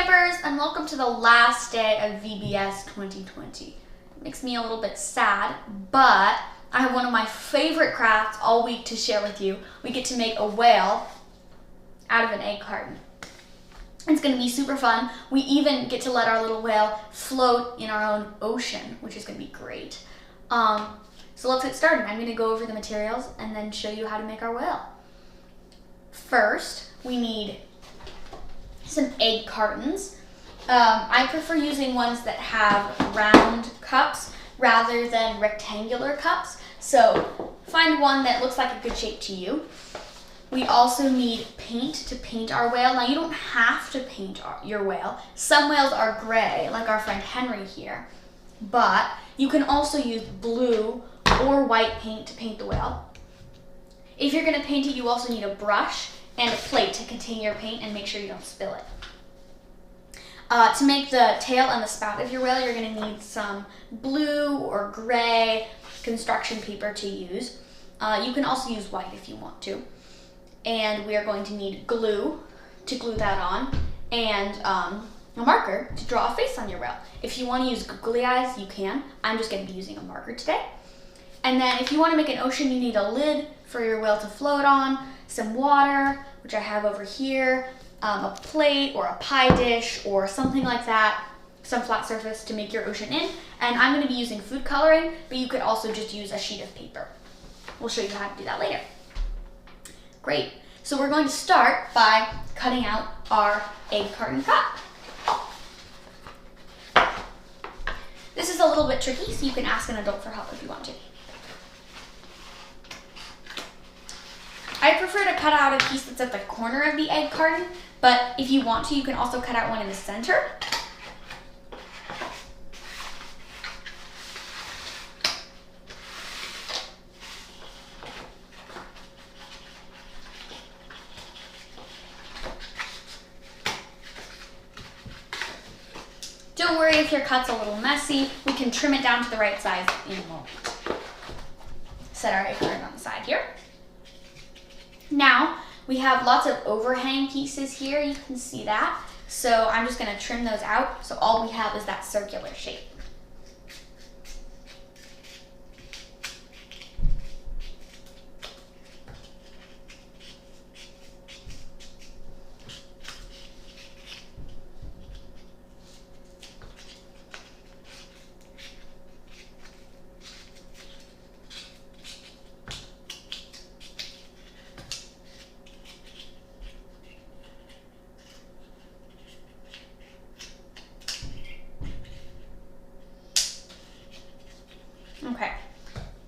campers, and welcome to the last day of VBS 2020. It makes me a little bit sad, but I have one of my favorite crafts all week to share with you. We get to make a whale out of an egg carton. It's going to be super fun. We even get to let our little whale float in our own ocean, which is going to be great. So let's get started. I'm going to go over the materials and then show you how to make our whale. First, we need some egg cartons. I prefer using ones that have round cups rather than rectangular cups. So find one that looks like a good shape to you. We also need paint to paint our whale. Now you don't have to paint your whale. Some whales are gray, like our friend Henry here, but you can also use blue or white paint to paint the whale. If you're gonna paint it, you also need a brush and a plate to contain your paint and make sure you don't spill it. To make the tail and the spout of your whale, you're gonna need some blue or gray construction paper to use. You can also use white if you want to. And we are going to need glue to glue that on and a marker to draw a face on your whale. If you wanna use googly eyes, you can. I'm just gonna be using a marker today. And then if you wanna make an ocean, you need a lid for your whale to float on, some water, which I have over here, a plate or a pie dish or something like that, some flat surface to make your ocean in. And I'm going to be using food coloring, but you could also just use a sheet of paper. We'll show you how to do that later. Great. So we're going to start by cutting out our egg carton cup. This is a little bit tricky, so you can ask an adult for help if you want to. I prefer to cut out a piece that's at the corner of the egg carton, but if you want to, you can also cut out one in the center. Don't worry if your cut's a little messy. We can trim it down to the right size in a moment. Set our egg carton on the side here. Now, we have lots of overhang pieces here, you can see that. So I'm just gonna trim those out, so all we have is that circular shape. Okay,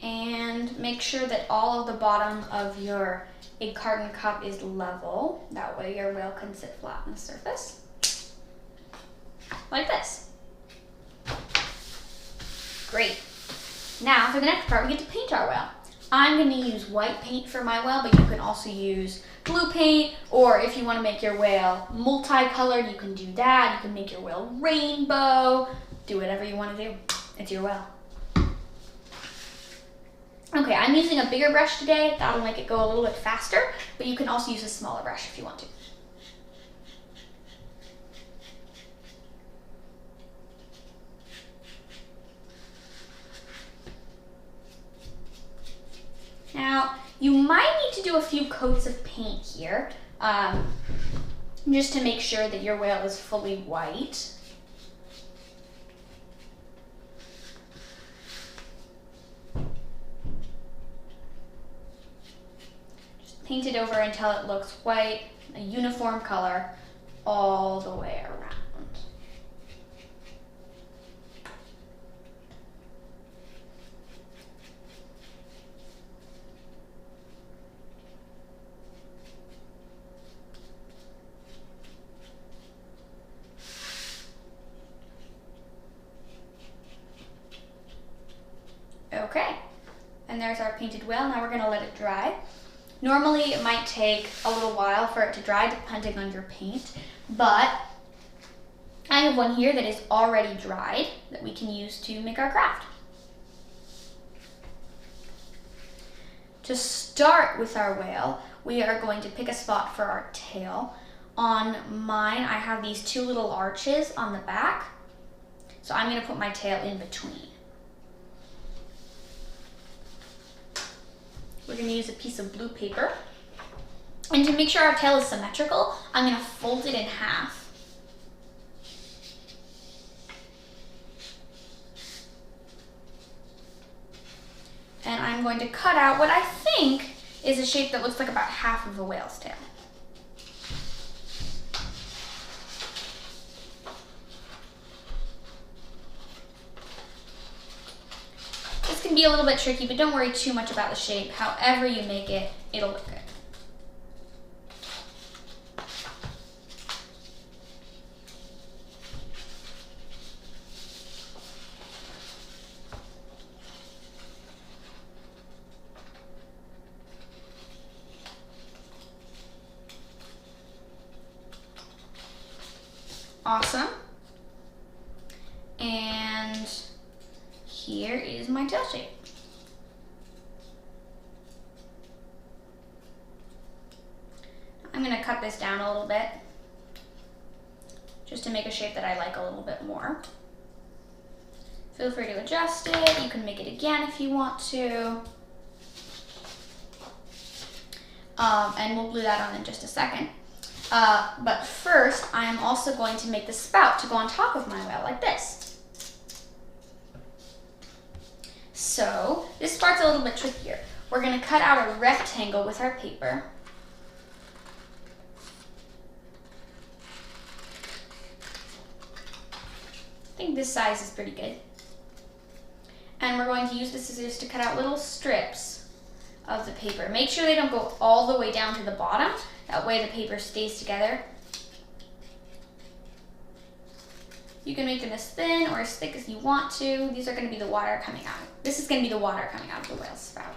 and make sure that all of the bottom of your egg carton cup is level. That way your whale can sit flat on the surface, like this. Great. Now for the next part, we get to paint our whale. I'm going to use white paint for my whale, but you can also use blue paint, or if you want to make your whale multicolored, you can do that. You can make your whale rainbow. Do whatever you want to do. It's your whale. Okay, I'm using a bigger brush today. That'll make it go a little bit faster, but you can also use a smaller brush if you want to. Now, you might need to do a few coats of paint here, just to make sure that your whale is fully white. Paint it over until it looks white, a uniform color all the way around. Okay, and there's our painted whale. Now we're going to let it dry. Normally it might take a little while for it to dry depending on your paint, but I have one here that is already dried that we can use to make our craft. To start with our whale, we are going to pick a spot for our tail On mine, I have these two little arches on the back. So I'm gonna put my tail in between. We're gonna use a piece of blue paper. And to make sure our tail is symmetrical, I'm gonna fold it in half. And I'm going to cut out what I think is a shape that looks like about half of a whale's tail. This can be a little bit tricky, but don't worry too much about the shape. However you make it, it'll look good. Awesome. And here is my tail shape. I'm going to cut this down a little bit just to make a shape that I like a little bit more. Feel free to adjust it. You can make it again if you want to. And we'll glue that on in just a second. But first, I am also going to make the spout to go on top of my whale like this. So this part's a little bit trickier. We're going to cut out a rectangle with our paper. I think this size is pretty good. And we're going to use the scissors to cut out little strips of the paper. Make sure they don't go all the way down to the bottom. That way the paper stays together. You can make them as thin or as thick as you want to. These are going to be the water coming out. This is going to be the water coming out of the whale's spout.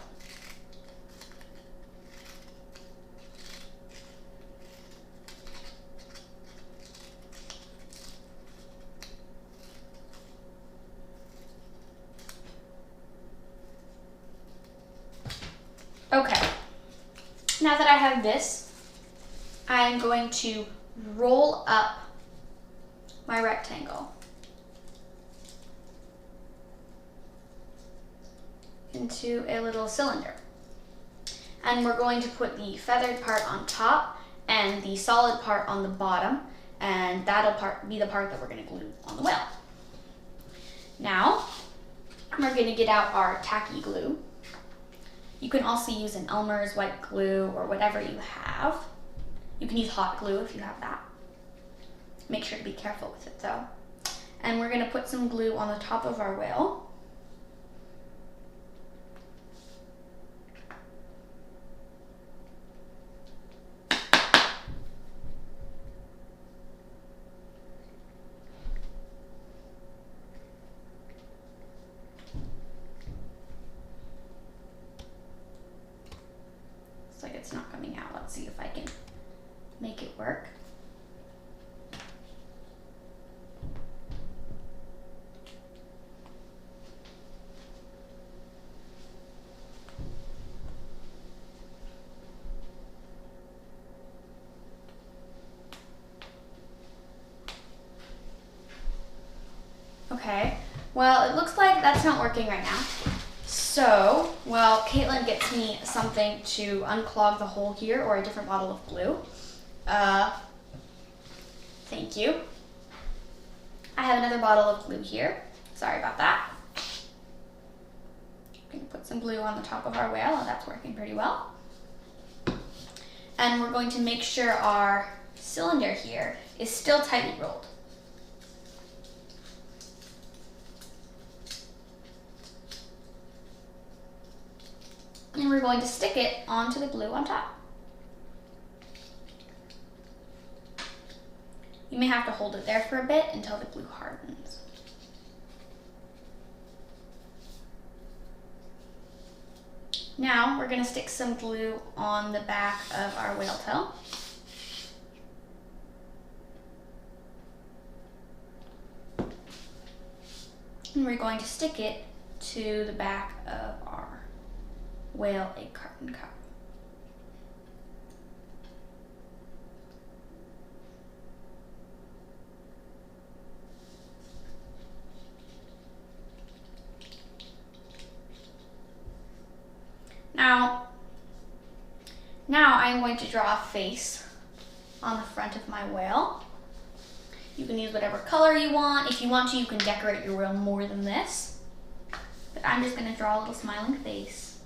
Okay, now that I have this, I am going to roll up my rectangle into a little cylinder. And we're going to put the feathered part on top and the solid part on the bottom, and that'll be the part that we're going to glue on the whale. Now, we're going to get out our tacky glue. You can also use an Elmer's white glue or whatever you have. You can use hot glue if you have that. Make sure to be careful with it though. And we're going to put some glue on the top of our whale. Looks like it's not coming out. Let's see if I can make it work. Okay, well, it looks like that's not working right now. So, well, Caitlin gets me something to unclog the hole here, or a different bottle of glue. Thank you. I have another bottle of glue here. Sorry about that. We can put some glue on the top of our whale, and that's working pretty well. And we're going to make sure our cylinder here is still tightly rolled. And we're going to stick it onto the glue on top. You may have to hold it there for a bit until the glue hardens. Now we're going to stick some glue on the back of our whale tail. And we're going to stick it to the back of our whale egg carton cup. Now I'm going to draw a face on the front of my whale. You can use whatever color you want. If you want to, you can decorate your whale more than this. But I'm just going to draw a little smiling face.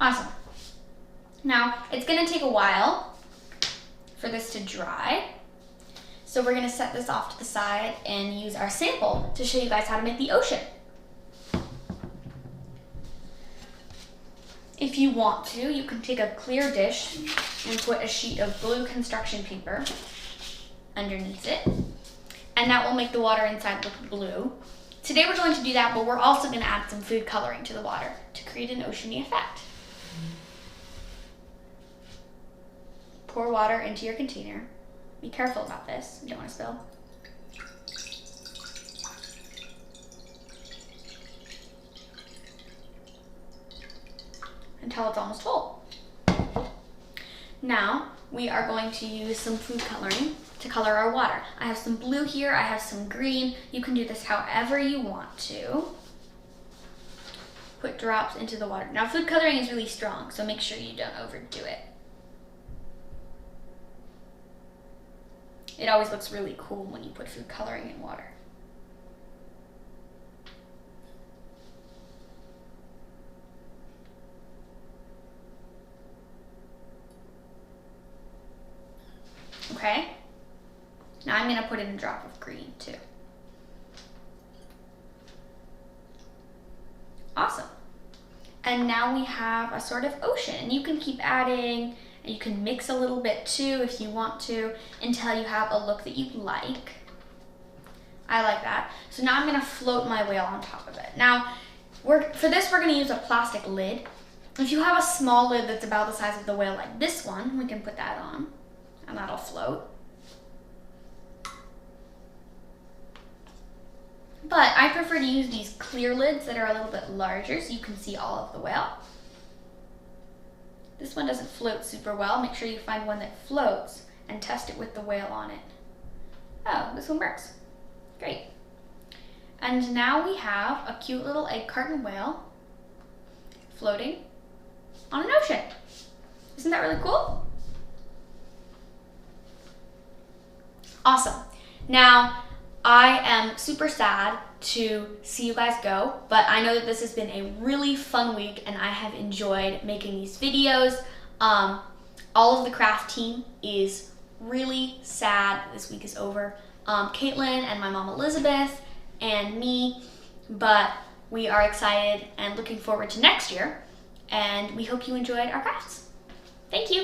Awesome. Now, it's going to take a while for this to dry. So we're going to set this off to the side and use our sample to show you guys how to make the ocean. If you want to, you can take a clear dish and put a sheet of blue construction paper underneath it, and that will make the water inside look blue. Today we're going to do that, but we're also going to add some food coloring to the water to create an oceany effect. Pour water into your container. Be careful about this, you don't want to spill. Until it's almost full. Now, we are going to use some food coloring to color our water. I have some blue here, I have some green. You can do this however you want to. Put drops into the water. Now, food coloring is really strong, so make sure you don't overdo it. It always looks really cool when you put food coloring in water. Okay, now I'm going to put in a drop of green too. Awesome. And now we have a sort of ocean, and you can keep adding, and you can mix a little bit too if you want to, until you have a look that you like. I like that. So now I'm going to float my whale on top of it. Now, for this we're going to use a plastic lid. If you have a small lid that's about the size of the whale like this one, we can put that on, and that'll float. But I prefer to use these clear lids that are a little bit larger so you can see all of the whale. This one doesn't float super well. Make sure you find one that floats and test it with the whale on it. Oh, this one works. Great. And now we have a cute little egg carton whale floating on an ocean. Isn't that really cool? Awesome. Now, I am super sad to see you guys go, but I know that this has been a really fun week and I have enjoyed making these videos. All of the craft team is really sad that this week is over. Caitlin and my mom Elizabeth and me, but we are excited and looking forward to next year, and we hope you enjoyed our crafts. Thank you.